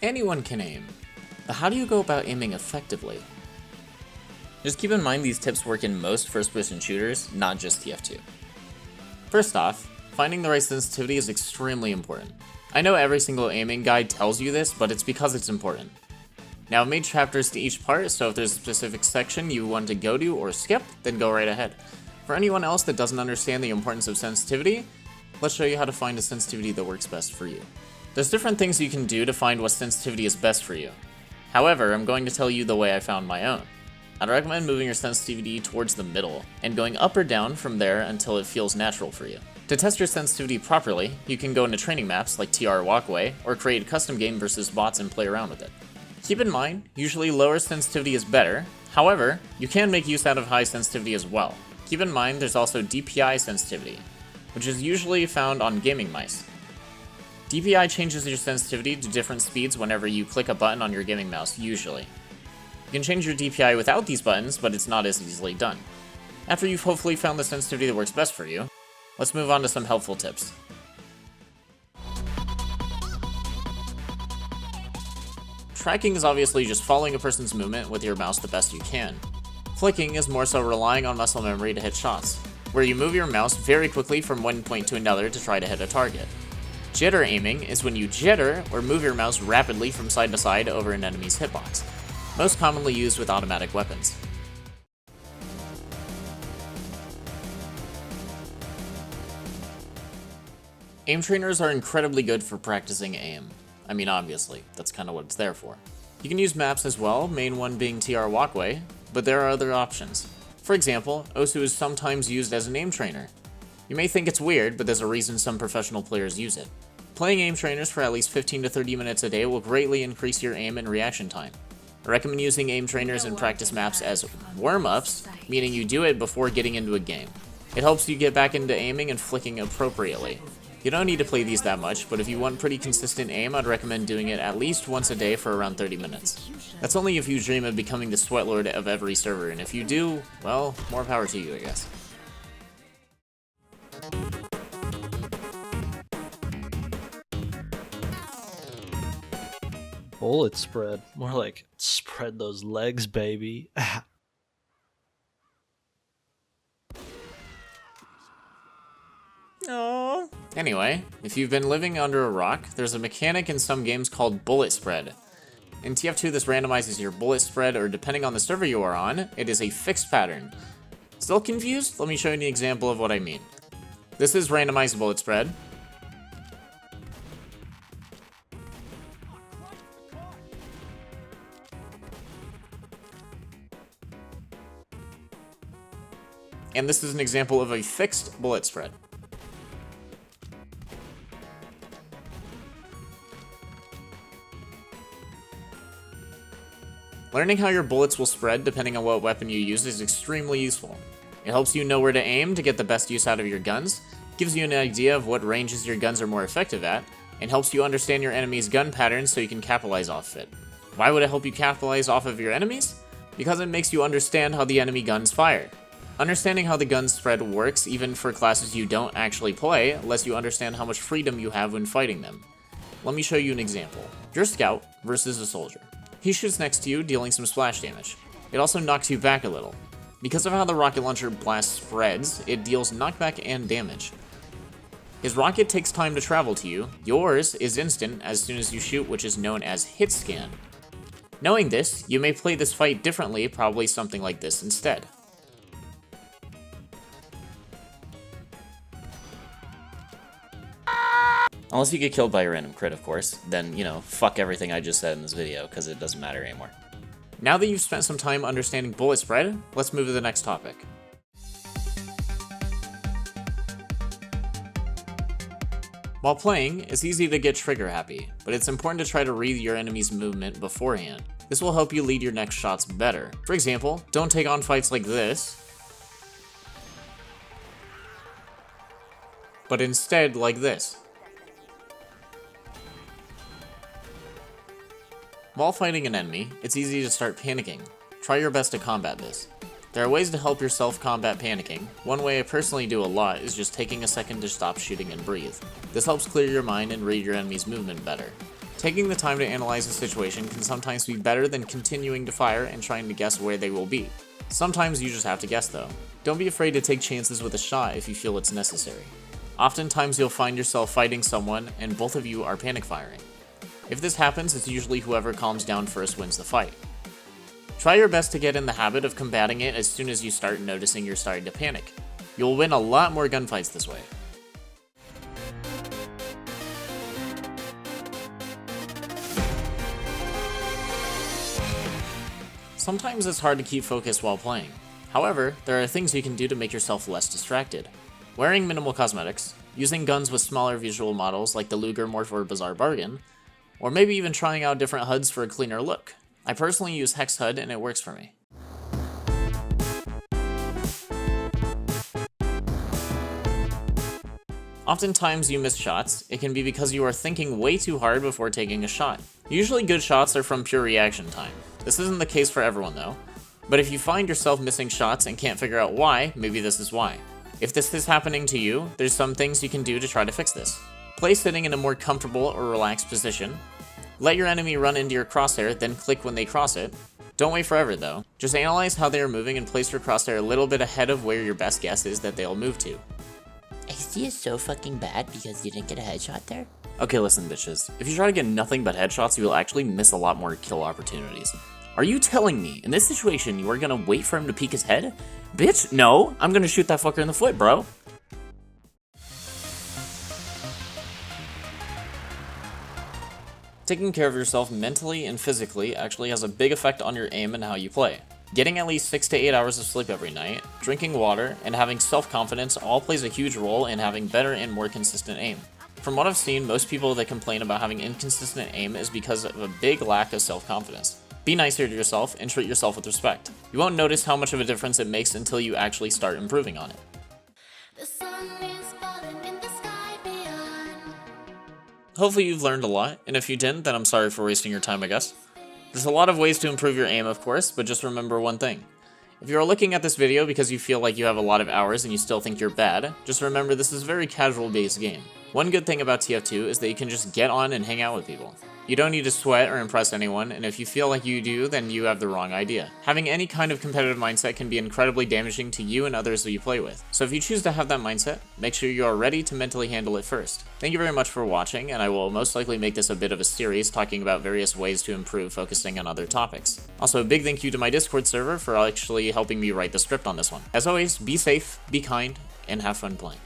Anyone can aim, but how do you go about aiming effectively? Just keep in mind these tips work in most first-person shooters, not just TF2. First off, finding the right sensitivity is extremely important. I know every single aiming guide tells you this, but it's because it's important. Now I've made chapters to each part, so if there's a specific section you want to go to or skip, then go right ahead. For anyone else that doesn't understand the importance of sensitivity, let's show you how to find a sensitivity that works best for you. There's different things you can do to find what sensitivity is best for you. However, I'm going to tell you the way I found my own. I'd recommend moving your sensitivity towards the middle, and going up or down from there until it feels natural for you. To test your sensitivity properly, you can go into training maps like TR Walkway, or create a custom game versus bots and play around with it. Keep in mind, usually lower sensitivity is better, however, you can make use out of high sensitivity as well. Keep in mind there's also DPI sensitivity, which is usually found on gaming mice. DPI changes your sensitivity to different speeds whenever you click a button on your gaming mouse, usually. You can change your DPI without these buttons, but it's not as easily done. After you've hopefully found the sensitivity that works best for you, let's move on to some helpful tips. Tracking is obviously just following a person's movement with your mouse the best you can. Flicking is more so relying on muscle memory to hit shots, where you move your mouse very quickly from one point to another to try to hit a target. Jitter aiming is when you jitter or move your mouse rapidly from side to side over an enemy's hitbox, most commonly used with automatic weapons. Aim trainers are incredibly good for practicing aim. I mean, obviously, that's kind of what it's there for. You can use maps as well, main one being TR Walkway, but there are other options. For example, Osu is sometimes used as an aim trainer. You may think it's weird, but there's a reason some professional players use it. Playing aim trainers for at least 15 to 30 minutes a day will greatly increase your aim and reaction time. I recommend using aim trainers in practice maps as warm-ups, meaning you do it before getting into a game. It helps you get back into aiming and flicking appropriately. You don't need to play these that much, but if you want pretty consistent aim, I'd recommend doing it at least once a day for around 30 minutes. That's only if you dream of becoming the sweatlord of every server, and if you do, well, more power to you, I guess. Bullet spread. More like spread those legs, baby. Aww. Anyway, if you've been living under a rock, there's a mechanic in some games called bullet spread. In TF2, this randomizes your bullet spread, or depending on the server you are on, it is a fixed pattern. Still confused? Let me show you an example of what I mean. This is randomized bullet spread. And this is an example of a fixed bullet spread. Learning how your bullets will spread depending on what weapon you use is extremely useful. It helps you know where to aim to get the best use out of your guns, gives you an idea of what ranges your guns are more effective at, and helps you understand your enemy's gun patterns so you can capitalize off it. Why would it help you capitalize off of your enemies? Because it makes you understand how the enemy guns fire. Understanding how the gun spread works even for classes you don't actually play lets you understand how much freedom you have when fighting them. Let me show you an example. You're a scout versus a soldier. He shoots next to you, dealing some splash damage. It also knocks you back a little. Because of how the rocket launcher blast spreads, it deals knockback and damage. His rocket takes time to travel to you. Yours is instant as soon as you shoot, which is known as hit scan. Knowing this, you may play this fight differently, probably something like this instead. Unless you get killed by a random crit, of course, then, fuck everything I just said in this video, because it doesn't matter anymore. Now that you've spent some time understanding bullet spread, let's move to the next topic. While playing, it's easy to get trigger happy, but it's important to try to read your enemy's movement beforehand. This will help you lead your next shots better. For example, don't take on fights like this, but instead like this. While fighting an enemy, it's easy to start panicking. Try your best to combat this. There are ways to help yourself combat panicking. One way I personally do a lot is just taking a second to stop shooting and breathe. This helps clear your mind and read your enemy's movement better. Taking the time to analyze a situation can sometimes be better than continuing to fire and trying to guess where they will be. Sometimes you just have to guess though. Don't be afraid to take chances with a shot if you feel it's necessary. Oftentimes you'll find yourself fighting someone and both of you are panic firing. If this happens, it's usually whoever calms down first wins the fight. Try your best to get in the habit of combating it as soon as you start noticing you're starting to panic. You'll win a lot more gunfights this way. Sometimes it's hard to keep focus while playing. However, there are things you can do to make yourself less distracted. Wearing minimal cosmetics, using guns with smaller visual models like the Luger Morph or Bizarre Bargain, or maybe even trying out different HUDs for a cleaner look. I personally use Hex HUD and it works for me. Oftentimes you miss shots. It can be because you are thinking way too hard before taking a shot. Usually good shots are from pure reaction time. This isn't the case for everyone though, but if you find yourself missing shots and can't figure out why, maybe this is why. If this is happening to you, there's some things you can do to try to fix this. Play sitting in a more comfortable or relaxed position. Let your enemy run into your crosshair, then click when they cross it. Don't wait forever though. Just analyze how they are moving and place your crosshair a little bit ahead of where your best guess is that they'll move to. XD is so fucking bad because you didn't get a headshot there? Okay, listen bitches. If you try to get nothing but headshots, you will actually miss a lot more kill opportunities. Are you telling me, in this situation, you are gonna wait for him to peek his head? Bitch, no! I'm gonna shoot that fucker in the foot, bro! Taking care of yourself mentally and physically actually has a big effect on your aim and how you play. Getting at least 6 to 8 hours of sleep every night, drinking water, and having self-confidence all plays a huge role in having better and more consistent aim. From what I've seen, most people that complain about having inconsistent aim is because of a big lack of self-confidence. Be nicer to yourself and treat yourself with respect. You won't notice how much of a difference it makes until you actually start improving on it. The sun is falling in the sky beyond. Hopefully you've learned a lot, and if you didn't, then I'm sorry for wasting your time, I guess. There's a lot of ways to improve your aim, of course, but just remember one thing. If you are looking at this video because you feel like you have a lot of hours and you still think you're bad, just remember this is a very casual-based game. One good thing about TF2 is that you can just get on and hang out with people. You don't need to sweat or impress anyone, and if you feel like you do, then you have the wrong idea. Having any kind of competitive mindset can be incredibly damaging to you and others that you play with. So if you choose to have that mindset, make sure you are ready to mentally handle it first. Thank you very much for watching, and I will most likely make this a bit of a series talking about various ways to improve, focusing on other topics. Also, a big thank you to my Discord server for actually helping me write the script on this one. As always, be safe, be kind, and have fun playing.